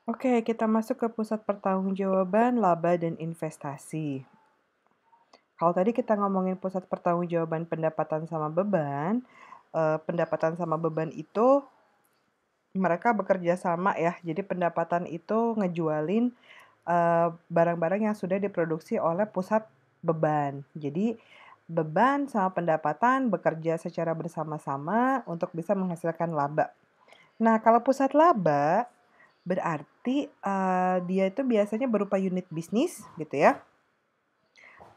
Oke, kita masuk ke pusat pertanggungjawaban laba dan investasi. Kalau tadi kita ngomongin pusat pertanggungjawaban pendapatan sama beban, pendapatan sama beban itu mereka bekerja sama ya. Jadi pendapatan itu ngejualin barang-barang yang sudah diproduksi oleh pusat beban. Jadi beban sama pendapatan bekerja secara bersama-sama untuk bisa menghasilkan laba. Nah, kalau pusat laba berarti dia itu biasanya berupa unit bisnis gitu ya.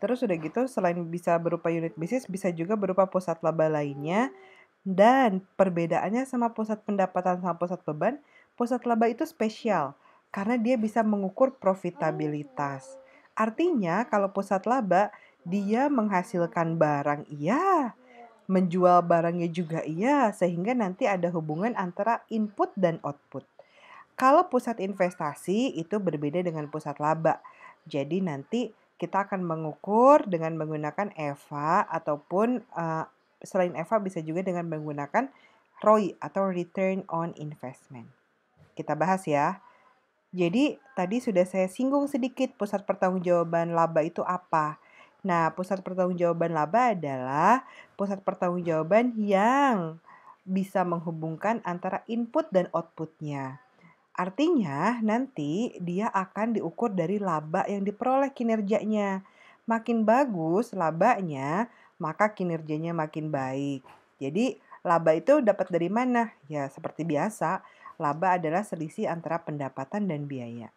Terus udah gitu selain bisa berupa unit bisnis bisa juga berupa pusat laba lainnya. Dan perbedaannya sama pusat pendapatan sama pusat beban, pusat laba itu spesial karena dia bisa mengukur profitabilitas. Artinya kalau pusat laba dia menghasilkan barang iya, menjual barangnya juga iya, sehingga nanti ada hubungan antara input dan output. Kalau pusat investasi itu berbeda dengan pusat laba. Jadi nanti kita akan mengukur dengan menggunakan EVA ataupun selain EVA bisa juga dengan menggunakan ROI atau Return on Investment. Kita bahas ya. Jadi tadi sudah saya singgung sedikit pusat pertanggungjawaban laba itu apa. Nah, pusat pertanggungjawaban laba adalah pusat pertanggungjawaban yang bisa menghubungkan antara input dan outputnya. Artinya nanti dia akan diukur dari laba yang diperoleh kinerjanya. Makin bagus labanya, maka kinerjanya makin baik. Jadi laba itu dapat dari mana? Ya seperti biasa, laba adalah selisih antara pendapatan dan biaya.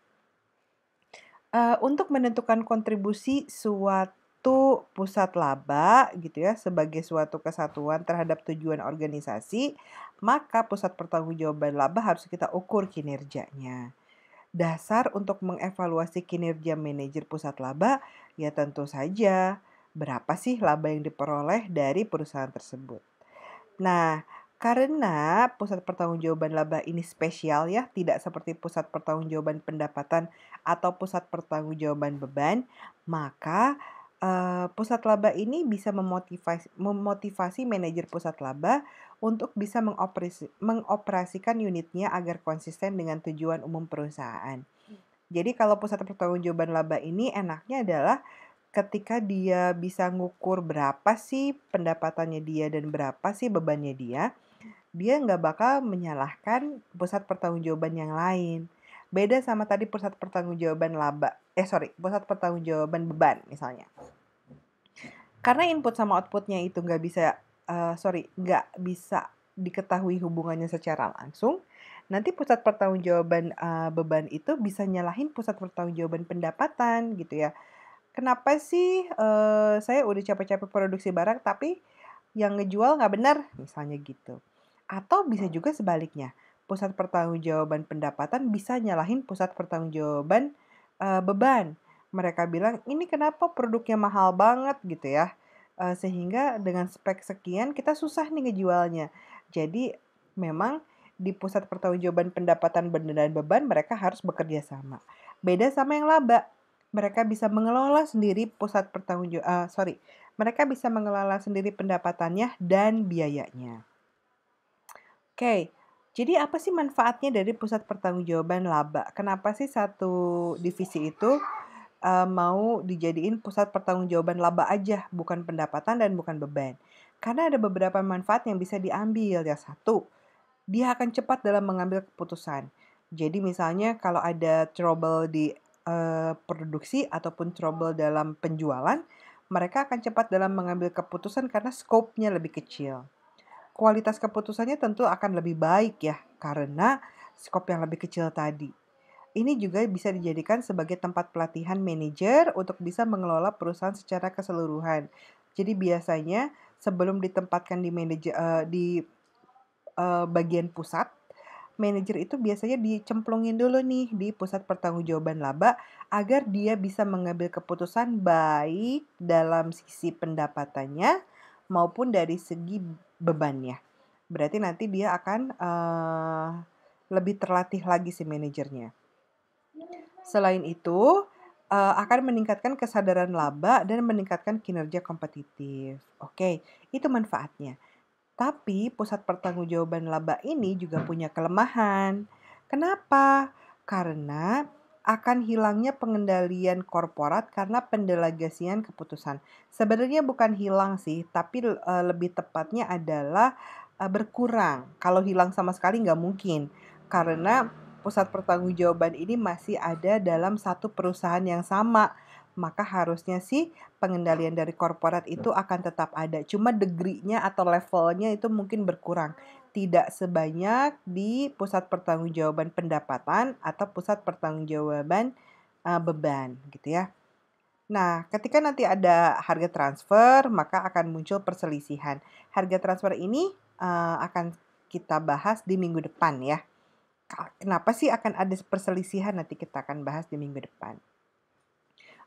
Untuk menentukan kontribusi suatu pusat laba gitu ya sebagai suatu kesatuan terhadap tujuan organisasi, maka pusat pertanggungjawaban laba harus kita ukur kinerjanya. Dasar untuk mengevaluasi kinerja manajer pusat laba, ya tentu saja berapa sih laba yang diperoleh dari perusahaan tersebut. Nah, karena pusat pertanggungjawaban laba ini spesial ya, tidak seperti pusat pertanggungjawaban pendapatan atau pusat pertanggungjawaban beban, maka pusat laba ini bisa memotivasi manajer pusat laba untuk bisa mengoperasikan unitnya agar konsisten dengan tujuan umum perusahaan. Jadi kalau pusat pertanggungjawaban laba ini enaknya adalah ketika dia bisa ngukur berapa sih pendapatannya dia dan berapa sih bebannya dia nggak bakal menyalahkan pusat pertanggungjawaban yang lain. Beda sama tadi pusat pertanggungjawaban pusat pertanggungjawaban beban misalnya. Karena input sama outputnya itu nggak bisa diketahui hubungannya secara langsung, nanti pusat pertanggungjawaban beban itu bisa nyalahin pusat pertanggungjawaban pendapatan gitu ya. Kenapa sih saya udah capek-capek produksi barang tapi yang ngejual nggak benar? Misalnya gitu. Atau bisa juga sebaliknya, pusat pertanggungjawaban pendapatan bisa nyalahin pusat pertanggungjawaban beban. Mereka bilang, ini kenapa produknya mahal banget gitu ya. Sehingga dengan spek sekian kita susah nih ngejualnya. Jadi memang di pusat pertanggungjawaban pendapatan dan beban mereka harus bekerja sama. Beda sama yang laba. Mereka bisa mengelola sendiri mereka bisa mengelola sendiri pendapatannya dan biayanya. Oke, jadi apa sih manfaatnya dari pusat pertanggungjawaban laba? Kenapa sih satu divisi itu mau dijadiin pusat pertanggungjawaban laba aja, bukan pendapatan dan bukan beban? Karena ada beberapa manfaat yang bisa diambil. Ya satu, dia akan cepat dalam mengambil keputusan. Jadi misalnya kalau ada trouble di produksi ataupun trouble dalam penjualan, mereka akan cepat dalam mengambil keputusan karena scope-nya lebih kecil. Kualitas keputusannya tentu akan lebih baik ya, karena skop yang lebih kecil tadi. Ini juga bisa dijadikan sebagai tempat pelatihan manajer untuk bisa mengelola perusahaan secara keseluruhan. Jadi biasanya sebelum ditempatkan di bagian pusat, manajer itu biasanya dicemplungin dulu nih di pusat pertanggungjawaban laba agar dia bisa mengambil keputusan baik dalam sisi pendapatannya maupun dari segi bebannya. Berarti nanti dia akan lebih terlatih lagi si manajernya. Selain itu, akan meningkatkan kesadaran laba dan meningkatkan kinerja kompetitif. Oke, itu manfaatnya. Tapi pusat pertanggungjawaban laba ini juga punya kelemahan. Kenapa? Karena akan hilangnya pengendalian korporat karena pendelegasian keputusan. Sebenarnya bukan hilang sih, tapi lebih tepatnya adalah berkurang. Kalau hilang sama sekali nggak mungkin, karena pusat pertanggungjawaban ini masih ada dalam satu perusahaan yang sama. Maka harusnya sih pengendalian dari korporat itu akan tetap ada. Cuma degree-nya atau levelnya itu mungkin berkurang. Tidak sebanyak di pusat pertanggungjawaban pendapatan atau pusat pertanggungjawaban beban gitu ya. Nah, ketika nanti ada harga transfer, maka akan muncul perselisihan. Harga transfer ini akan kita bahas di minggu depan ya. Kenapa sih akan ada perselisihan? Nanti kita akan bahas di minggu depan.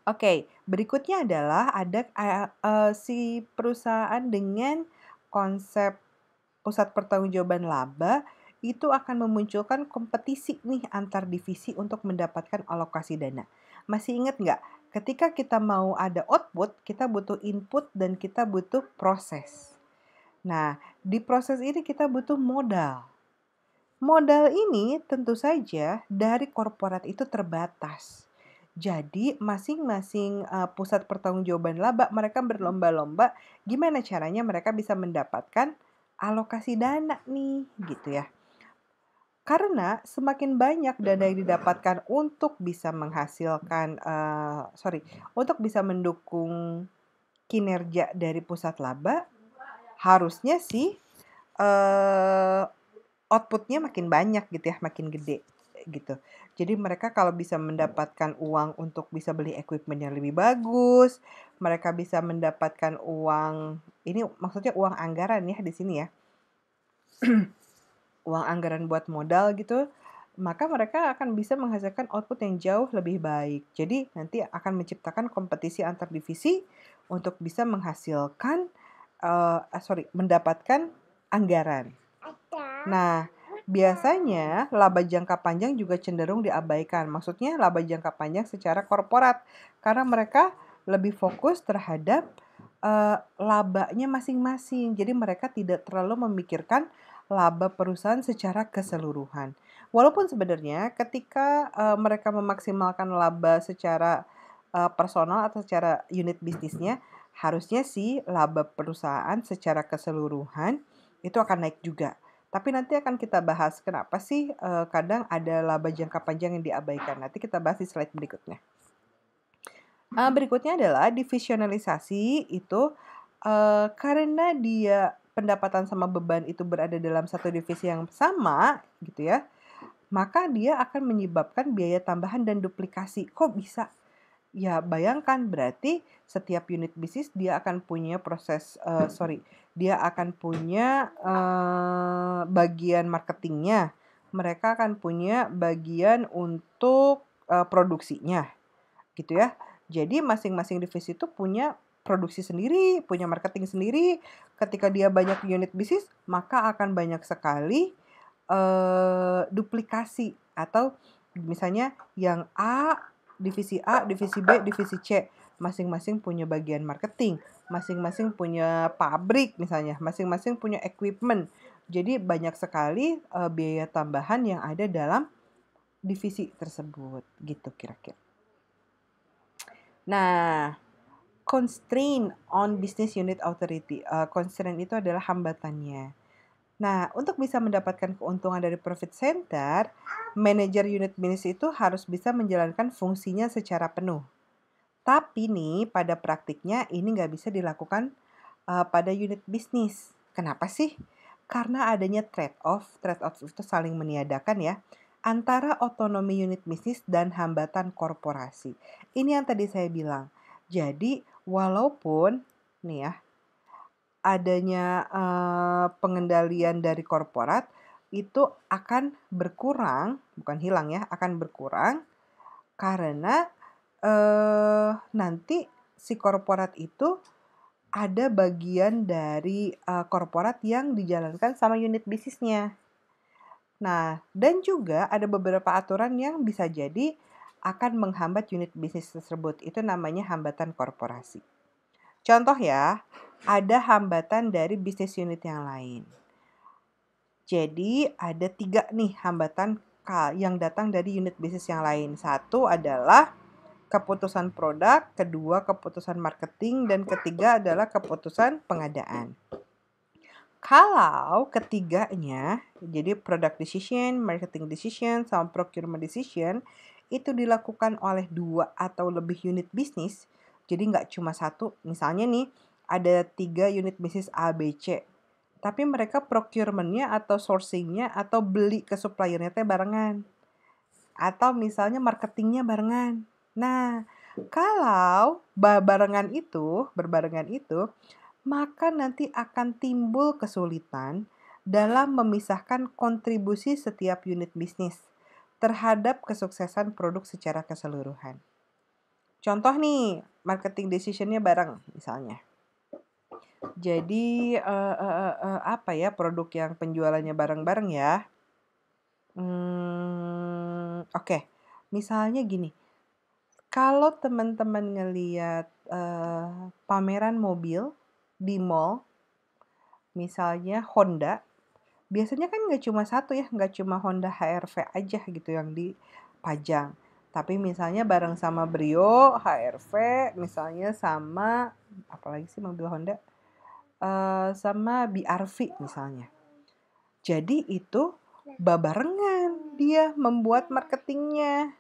Oke, berikutnya adalah ada si perusahaan dengan konsep pusat pertanggungjawaban laba itu akan memunculkan kompetisi nih antar divisi untuk mendapatkan alokasi dana. Masih ingat nggak? Ketika kita mau ada output, kita butuh input dan kita butuh proses. Nah, di proses ini kita butuh modal. Modal ini tentu saja dari korporat itu terbatas. Jadi masing-masing pusat pertanggungjawaban laba mereka berlomba-lomba gimana caranya mereka bisa mendapatkan alokasi dana nih gitu ya. Karena semakin banyak dana yang didapatkan untuk bisa menghasilkan untuk bisa mendukung kinerja dari pusat laba, harusnya sih eh outputnya makin banyak gitu ya, makin gede gitu. Jadi mereka kalau bisa mendapatkan uang untuk bisa beli equipment yang lebih bagus, mereka bisa mendapatkan uang, ini maksudnya uang anggaran ya di sini ya. Uang anggaran buat modal gitu, maka mereka akan bisa menghasilkan output yang jauh lebih baik. Jadi nanti akan menciptakan kompetisi antar divisi untuk bisa menghasilkan mendapatkan anggaran. Nah, biasanya laba jangka panjang juga cenderung diabaikan. Maksudnya laba jangka panjang secara korporat karena mereka lebih fokus terhadap labanya masing-masing. Jadi mereka tidak terlalu memikirkan laba perusahaan secara keseluruhan. Walaupun sebenarnya ketika mereka memaksimalkan laba secara personal atau secara unit bisnisnya, harusnya sih laba perusahaan secara keseluruhan itu akan naik juga. Tapi nanti akan kita bahas kenapa sih kadang ada laba jangka panjang yang diabaikan. Nanti kita bahas di slide berikutnya. Berikutnya adalah divisionalisasi itu karena dia pendapatan sama beban itu berada dalam satu divisi yang sama gitu ya, maka dia akan menyebabkan biaya tambahan dan duplikasi. Kok bisa? Ya bayangkan berarti setiap unit bisnis dia akan punya dia akan punya bagian marketingnya, mereka akan punya bagian untuk produksinya gitu ya. Jadi masing-masing divisi itu punya produksi sendiri, punya marketing sendiri. Ketika dia banyak unit bisnis, maka akan banyak sekali duplikasi atau misalnya yang divisi A, divisi B, divisi C, masing-masing punya bagian marketing, masing-masing punya pabrik misalnya, masing-masing punya equipment. Jadi banyak sekali biaya tambahan yang ada dalam divisi tersebut, gitu kira-kira. Nah, constraint on business unit authority. Constraint itu adalah hambatannya. Nah, untuk bisa mendapatkan keuntungan dari profit center, manajer unit bisnis itu harus bisa menjalankan fungsinya secara penuh. Tapi nih, pada praktiknya ini nggak bisa dilakukan pada unit bisnis. Kenapa sih? Karena adanya trade-off. Trade-off itu saling meniadakan ya, antara otonomi unit bisnis dan hambatan korporasi. Ini yang tadi saya bilang. Jadi, walaupun nih ya, adanya pengendalian dari korporat itu akan berkurang, bukan hilang ya, akan berkurang karena nanti si korporat itu ada bagian dari korporat yang dijalankan sama unit bisnisnya. Nah, dan juga ada beberapa aturan yang bisa jadi akan menghambat unit bisnis tersebut. Itu namanya hambatan korporasi. Contoh ya, ada hambatan dari bisnis unit yang lain. Jadi ada 3 nih hambatan yang datang dari unit bisnis yang lain. Satu adalah keputusan produk, kedua keputusan marketing, dan ketiga adalah keputusan pengadaan. Kalau ketiganya, jadi product decision, marketing decision, sama procurement decision, itu dilakukan oleh 2 atau lebih unit bisnis, jadi nggak cuma satu. Misalnya nih, ada 3 unit bisnis A, B, C, tapi mereka procurement-nya atau sourcing-nya atau beli ke suppliernya teh barengan. Atau misalnya marketingnya barengan. Nah, kalau berbarengan itu, maka nanti akan timbul kesulitan dalam memisahkan kontribusi setiap unit bisnis terhadap kesuksesan produk secara keseluruhan. Contoh nih, marketing decision-nya bareng misalnya. Jadi apa ya produk yang penjualannya bareng-bareng ya? Oke. Misalnya gini, kalau teman-teman ngelihat pameran mobil di mall, misalnya Honda, biasanya kan nggak cuma satu ya, nggak cuma Honda HR-V aja gitu yang dipajang. Tapi misalnya bareng sama Brio, HR-V, misalnya sama, apalagi sih mobil Honda? Sama BR-V misalnya. Jadi itu barengan dia membuat marketingnya.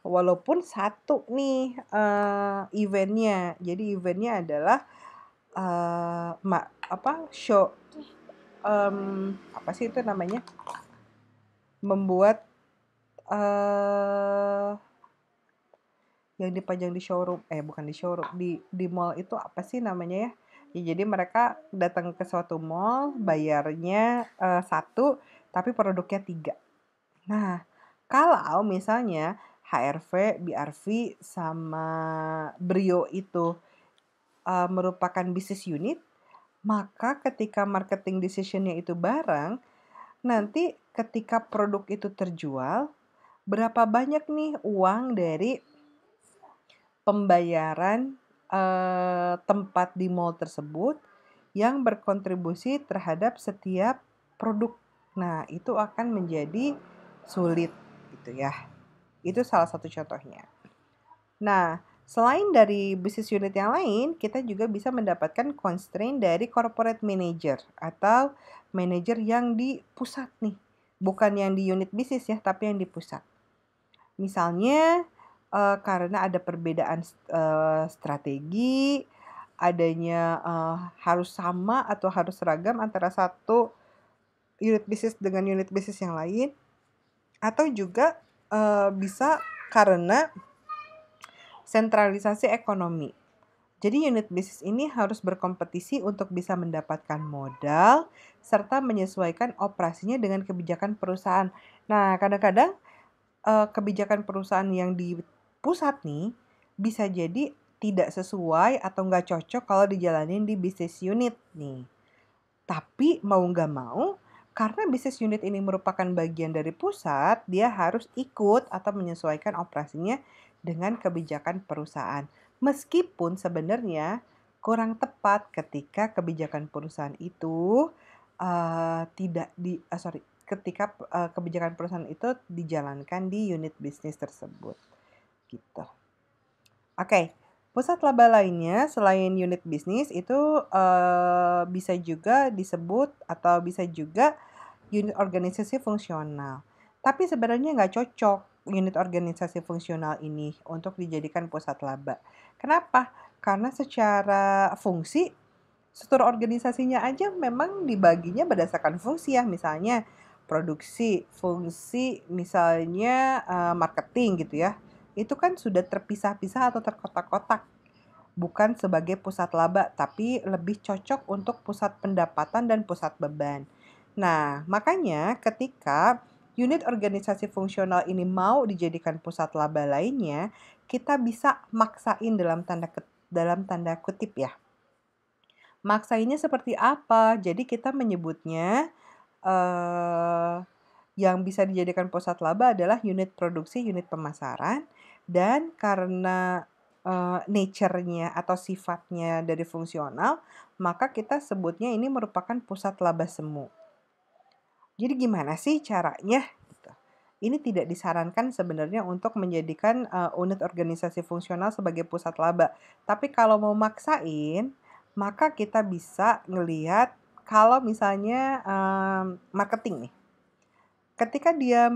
Walaupun satu nih eventnya. Jadi eventnya adalah show, apa sih itu namanya? Membuat yang dipajang di showroom, bukan di showroom, di mall itu apa sih namanya ya? Ya jadi mereka datang ke suatu mall, bayarnya satu, tapi produknya 3. Nah, kalau misalnya HR-V, BR-V, sama Brio itu merupakan bisnis unit, maka ketika marketing decision-nya itu bareng, nanti ketika produk itu terjual, berapa banyak nih uang dari pembayaran tempat di mall tersebut yang berkontribusi terhadap setiap produk. Nah, itu akan menjadi sulit gitu ya. Itu salah satu contohnya. Nah, selain dari bisnis unit yang lain, kita juga bisa mendapatkan constraint dari corporate manager atau manager yang di pusat nih. Bukan yang di unit bisnis ya, tapi yang di pusat. Misalnya, karena ada perbedaan strategi, adanya harus sama atau harus seragam antara satu unit bisnis dengan unit bisnis yang lain, atau juga bisa karena sentralisasi ekonomi. Jadi unit bisnis ini harus berkompetisi untuk bisa mendapatkan modal serta menyesuaikan operasinya dengan kebijakan perusahaan. Nah, kadang-kadang kebijakan perusahaan yang di pusat nih bisa jadi tidak sesuai atau nggak cocok kalau dijalanin di bisnis unit nih. Tapi mau nggak mau, karena bisnis unit ini merupakan bagian dari pusat, dia harus ikut atau menyesuaikan operasinya dengan kebijakan perusahaan. Meskipun sebenarnya kurang tepat ketika kebijakan perusahaan itu ketika kebijakan perusahaan itu dijalankan di unit bisnis tersebut, gitu. Oke, pusat laba lainnya selain unit bisnis itu bisa juga disebut atau bisa juga unit organisasi fungsional. Tapi sebenarnya nggak cocok unit organisasi fungsional ini untuk dijadikan pusat laba. Kenapa? Karena secara fungsi, struktur organisasinya aja memang dibaginya berdasarkan fungsi ya. Misalnya produksi, fungsi misalnya marketing gitu ya. Itu kan sudah terpisah-pisah atau terkotak-kotak. Bukan sebagai pusat laba, tapi lebih cocok untuk pusat pendapatan dan pusat beban. Nah, makanya ketika unit organisasi fungsional ini mau dijadikan pusat laba lainnya, kita bisa maksain dalam tanda kutip ya. Maksainnya seperti apa? Jadi kita menyebutnya yang bisa dijadikan pusat laba adalah unit produksi, unit pemasaran, dan karena nature-nya atau sifatnya dari fungsional, maka kita sebutnya ini merupakan pusat laba semu. Jadi gimana sih caranya? Gitu. ini tidak disarankan sebenarnya untuk menjadikan unit organisasi fungsional sebagai pusat laba. Tapi kalau mau maksain, maka kita bisa ngelihat kalau misalnya marketing nih. Ketika dia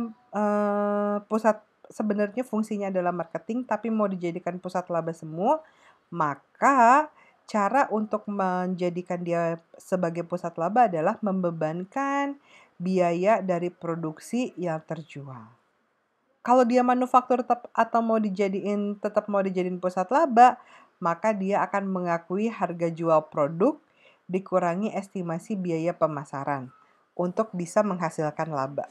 sebenarnya fungsinya adalah marketing, tapi mau dijadikan pusat laba semu, maka cara untuk menjadikan dia sebagai pusat laba adalah membebankan biaya dari produksi yang terjual. Kalau dia manufaktur tetap mau dijadiin pusat laba, maka dia akan mengakui harga jual produk dikurangi estimasi biaya pemasaran untuk bisa menghasilkan laba.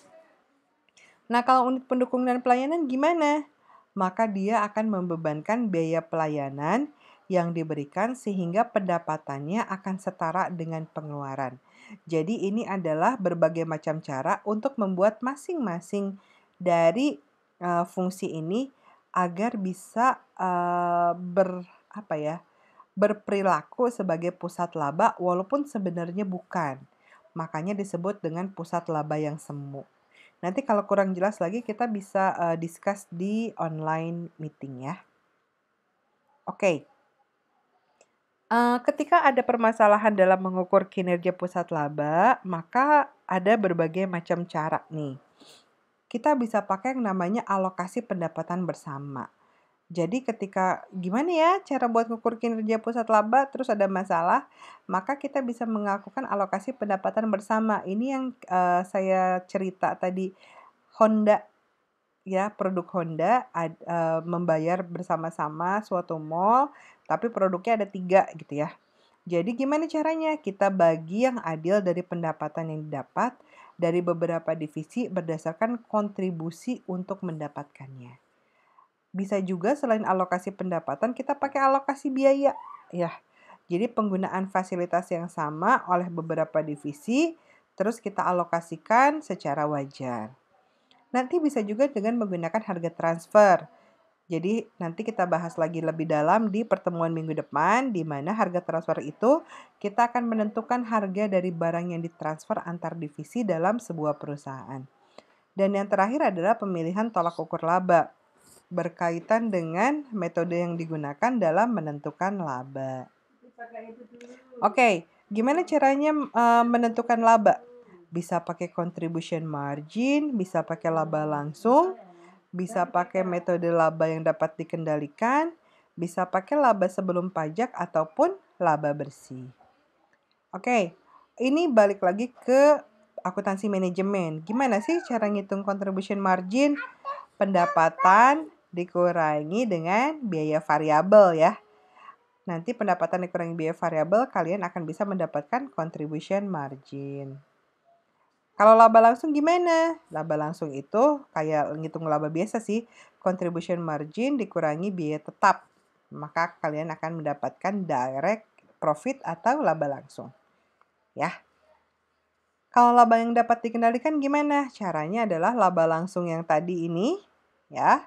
Nah, kalau unit pendukung dan pelayanan gimana? Maka dia akan membebankan biaya pelayanan yang diberikan sehingga pendapatannya akan setara dengan pengeluaran. Jadi ini adalah berbagai macam cara untuk membuat masing-masing dari fungsi ini agar bisa berperilaku sebagai pusat laba walaupun sebenarnya bukan. Makanya disebut dengan pusat laba yang semu. Nanti kalau kurang jelas lagi kita bisa discuss di online meeting ya. Oke. Ketika ada permasalahan dalam mengukur kinerja pusat laba, maka ada berbagai macam cara nih. Kita bisa pakai yang namanya alokasi pendapatan bersama. Jadi ketika gimana ya cara buat ngukur kinerja pusat laba terus ada masalah, maka kita bisa melakukan alokasi pendapatan bersama. Ini yang saya cerita tadi, Honda ya, produk Honda membayar bersama-sama suatu mall, tapi produknya ada 3 gitu ya. Jadi gimana caranya? Kita bagi yang adil dari pendapatan yang didapat dari beberapa divisi berdasarkan kontribusi untuk mendapatkannya. Bisa juga selain alokasi pendapatan, kita pakai alokasi biaya. Ya, jadi penggunaan fasilitas yang sama oleh beberapa divisi, terus kita alokasikan secara wajar. Nanti bisa juga dengan menggunakan harga transfer. Jadi nanti kita bahas lagi lebih dalam di pertemuan minggu depan, di mana harga transfer itu kita akan menentukan harga dari barang yang ditransfer antar divisi dalam sebuah perusahaan. Dan yang terakhir adalah pemilihan tolak ukur laba, berkaitan dengan metode yang digunakan dalam menentukan laba. Oke, gimana caranya menentukan laba? Bisa pakai contribution margin, bisa pakai laba langsung, bisa pakai metode laba yang dapat dikendalikan, bisa pakai laba sebelum pajak ataupun laba bersih. Oke, ini balik lagi ke akuntansi manajemen. Gimana sih cara ngitung contribution margin? Pendapatan dikurangi dengan biaya variabel ya. Nanti pendapatan dikurangi biaya variabel, kalian akan bisa mendapatkan contribution margin. Kalau laba langsung gimana? Laba langsung itu kayak ngitung laba biasa sih. Contribution margin dikurangi biaya tetap. Maka kalian akan mendapatkan direct profit atau laba langsung. Ya. Kalau laba yang dapat dikendalikan gimana? Caranya adalah laba langsung yang tadi ini, ya.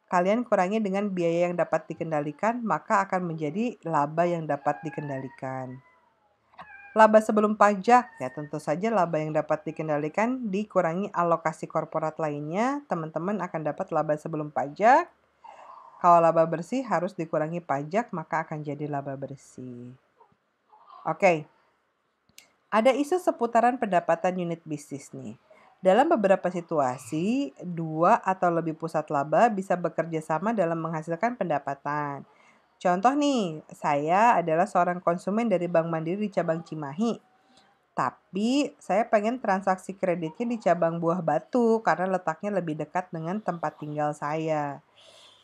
Kalian kurangi dengan biaya yang dapat dikendalikan, maka akan menjadi laba yang dapat dikendalikan. Laba sebelum pajak, ya tentu saja laba yang dapat dikendalikan dikurangi alokasi korporat lainnya, teman-teman akan dapat laba sebelum pajak. Kalau laba bersih harus dikurangi pajak, maka akan jadi laba bersih. Oke, ada isu seputaran pendapatan unit bisnis nih. Dalam beberapa situasi, 2 atau lebih pusat laba bisa bekerja sama dalam menghasilkan pendapatan. Contoh nih, saya adalah seorang konsumen dari Bank Mandiri di cabang Cimahi. Tapi saya pengen transaksi kreditnya di cabang Buah Batu karena letaknya lebih dekat dengan tempat tinggal saya.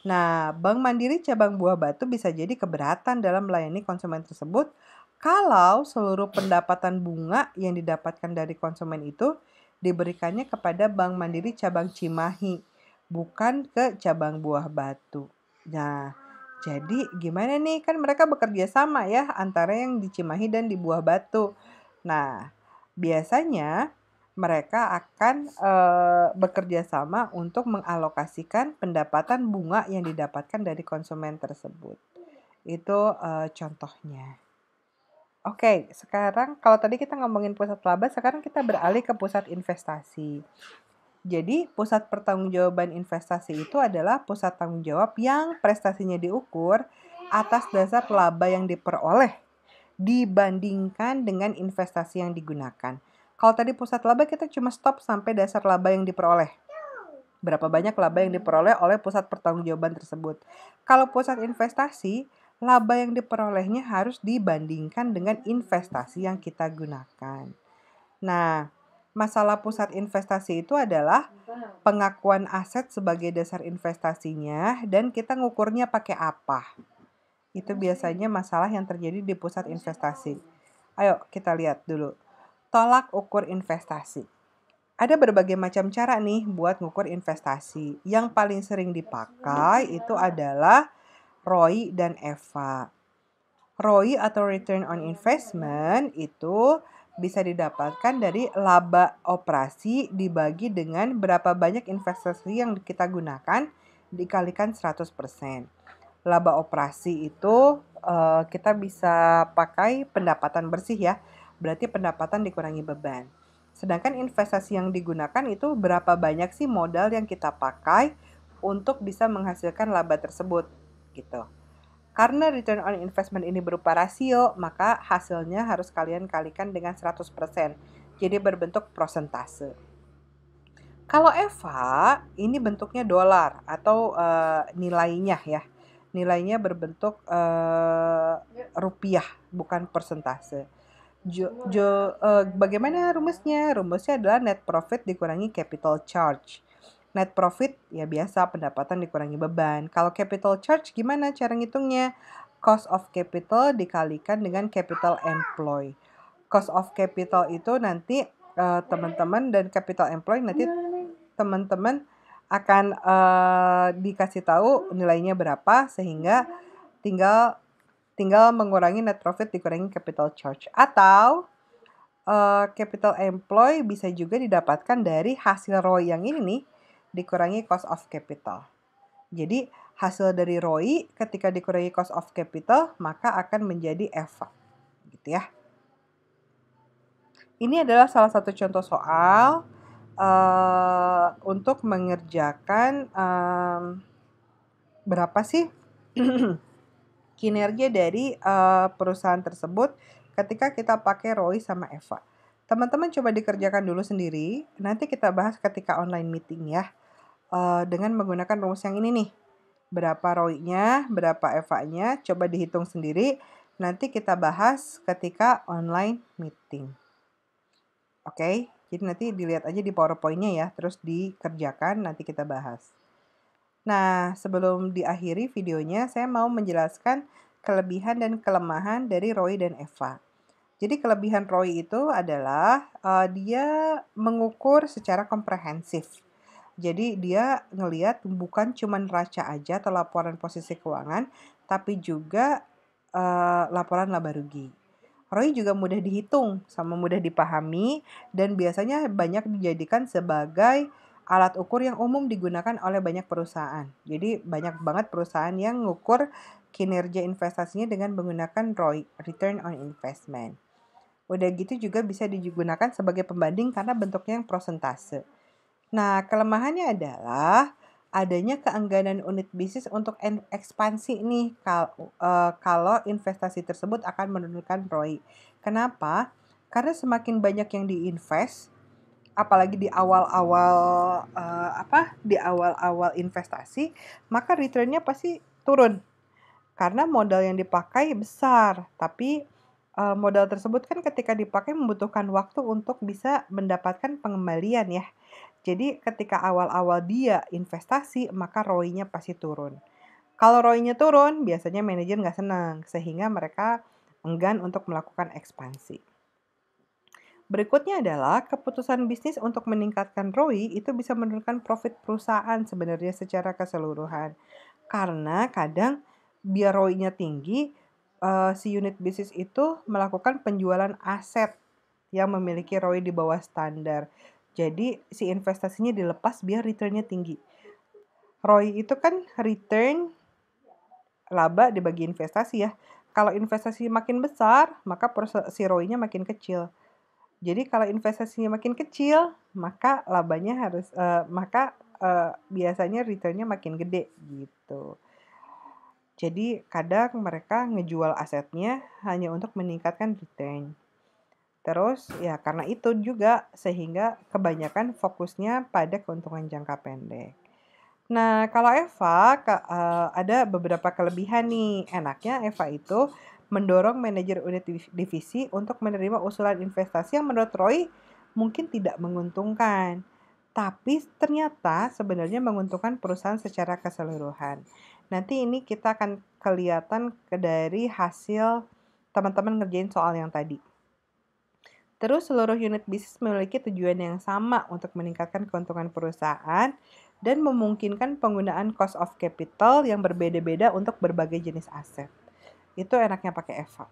Nah, Bank Mandiri cabang Buah Batu bisa jadi keberatan dalam melayani konsumen tersebut kalau seluruh pendapatan bunga yang didapatkan dari konsumen itu diberikannya kepada Bank Mandiri cabang Cimahi, bukan ke cabang Buah Batu. Nah, jadi gimana nih? Kan mereka bekerja sama ya antara yang di Cimahi dan di Buah Batu. Nah, biasanya mereka akan bekerja sama untuk mengalokasikan pendapatan bunga yang didapatkan dari konsumen tersebut. Itu contohnya. Oke, sekarang kalau tadi kita ngomongin pusat laba, sekarang kita beralih ke pusat investasi. Jadi, pusat pertanggungjawaban investasi itu adalah pusat tanggung jawab yang prestasinya diukur atas dasar laba yang diperoleh dibandingkan dengan investasi yang digunakan. Kalau tadi pusat laba kita cuma stop sampai dasar laba yang diperoleh. Berapa banyak laba yang diperoleh oleh pusat pertanggungjawaban tersebut. Kalau pusat investasi, laba yang diperolehnya harus dibandingkan dengan investasi yang kita gunakan. Nah, masalah pusat investasi itu adalah pengakuan aset sebagai dasar investasinya dan kita ngukurnya pakai apa. Itu biasanya masalah yang terjadi di pusat investasi. Ayo kita lihat dulu. Tolak ukur investasi. Ada berbagai macam cara nih buat ngukur investasi. Yang paling sering dipakai itu adalah ROI dan EVA. ROI atau Return on Investment itu bisa didapatkan dari laba operasi dibagi dengan berapa banyak investasi yang kita gunakan dikalikan 100%. Laba operasi itu kita bisa pakai pendapatan bersih ya. Berarti pendapatan dikurangi beban. Sedangkan investasi yang digunakan itu berapa banyak sih modal yang kita pakai untuk bisa menghasilkan laba tersebut gitu. Karena return on investment ini berupa rasio, maka hasilnya harus kalian kalikan dengan 100%. Jadi berbentuk prosentase. Kalau EVA, ini bentuknya dolar atau nilainya ya. Nilainya berbentuk rupiah, bukan persentase. Bagaimana rumusnya? Rumusnya adalah net profit dikurangi capital charge. Net profit ya biasa pendapatan dikurangi beban. Kalau capital charge gimana cara ngitungnya? Cost of capital dikalikan dengan capital employ. Cost of capital itu nanti teman-teman dan capital employ nanti teman-teman akan dikasih tahu nilainya berapa sehingga tinggal mengurangi net profit dikurangi capital charge. Atau capital employ bisa juga didapatkan dari hasil ROI yang ini nih dikurangi cost of capital. Jadi hasil dari ROI ketika dikurangi cost of capital maka akan menjadi EVA gitu ya. Ini adalah salah satu contoh soal untuk mengerjakan berapa sih kinerja dari perusahaan tersebut ketika kita pakai ROI sama EVA. Teman-teman coba dikerjakan dulu sendiri, nanti kita bahas ketika online meeting ya. Dengan menggunakan rumus yang ini nih. Berapa ROI-nya, berapa EVA-nya, coba dihitung sendiri. Nanti kita bahas ketika online meeting. Oke, jadi nanti dilihat aja di PowerPoint-nya ya, terus dikerjakan, nanti kita bahas. Nah, sebelum diakhiri videonya, saya mau menjelaskan kelebihan dan kelemahan dari ROI dan EVA. Jadi kelebihan ROI itu adalah dia mengukur secara komprehensif. Jadi dia ngelihat bukan cuma neraca aja atau laporan posisi keuangan, tapi juga laporan laba rugi. ROI juga mudah dihitung sama mudah dipahami dan biasanya banyak dijadikan sebagai alat ukur yang umum digunakan oleh banyak perusahaan. Jadi banyak banget perusahaan yang mengukur kinerja investasinya dengan menggunakan ROI, Return on Investment. Udah gitu juga bisa digunakan sebagai pembanding karena bentuknya yang prosentase. Nah, kelemahannya adalah adanya keengganan unit bisnis untuk ekspansi nih kalau investasi tersebut akan menurunkan ROI. Kenapa? Karena semakin banyak yang diinvest, apalagi di awal-awal di awal-awal investasi, maka returnnya pasti turun. Karena modal yang dipakai besar, tapi modal tersebut kan ketika dipakai membutuhkan waktu untuk bisa mendapatkan pengembalian ya. Jadi ketika awal-awal dia investasi, maka ROI-nya pasti turun. Kalau ROI-nya turun, biasanya manajer nggak senang, sehingga mereka enggan untuk melakukan ekspansi. Berikutnya adalah keputusan bisnis untuk meningkatkan ROI itu bisa menurunkan profit perusahaan sebenarnya secara keseluruhan. Karena kadang biar ROI-nya tinggi, si unit bisnis itu melakukan penjualan aset yang memiliki ROI di bawah standar. Jadi si investasinya dilepas biar return-nya tinggi. ROI itu kan return laba dibagi investasi ya. Kalau investasi makin besar, maka si ROI-nya makin kecil. Jadi kalau investasinya makin kecil, maka labanya harus biasanya return-nya makin gede gitu. Jadi kadang mereka ngejual asetnya hanya untuk meningkatkan return. Terus ya karena itu juga sehingga kebanyakan fokusnya pada keuntungan jangka pendek. Nah, kalau Eva, ada beberapa kelebihan nih. Enaknya Eva itu mendorong manajer unit divisi untuk menerima usulan investasi yang menurut Roy mungkin tidak menguntungkan. Tapi ternyata sebenarnya menguntungkan perusahaan secara keseluruhan. Nanti ini kita akan kelihatan dari hasil teman-teman ngerjain soal yang tadi. Terus seluruh unit bisnis memiliki tujuan yang sama untuk meningkatkan keuntungan perusahaan dan memungkinkan penggunaan cost of capital yang berbeda-beda untuk berbagai jenis aset. Itu enaknya pakai EVA.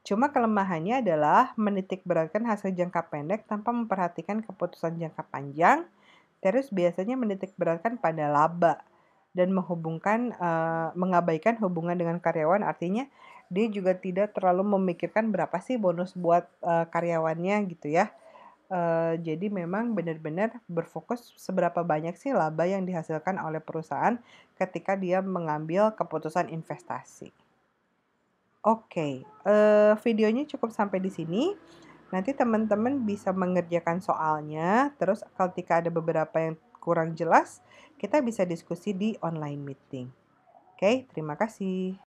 Cuma kelemahannya adalah menitik beratkan hasil jangka pendek tanpa memperhatikan keputusan jangka panjang, terus biasanya menitik beratkan pada laba dan mengabaikan hubungan dengan karyawan, artinya dia juga tidak terlalu memikirkan berapa sih bonus buat karyawannya gitu ya. Jadi memang benar-benar berfokus seberapa banyak sih laba yang dihasilkan oleh perusahaan ketika dia mengambil keputusan investasi. Oke, videonya cukup sampai di sini. Nanti teman-teman bisa mengerjakan soalnya, terus ketika ada beberapa yang kurang jelas, kita bisa diskusi di online meeting. Oke, terima kasih.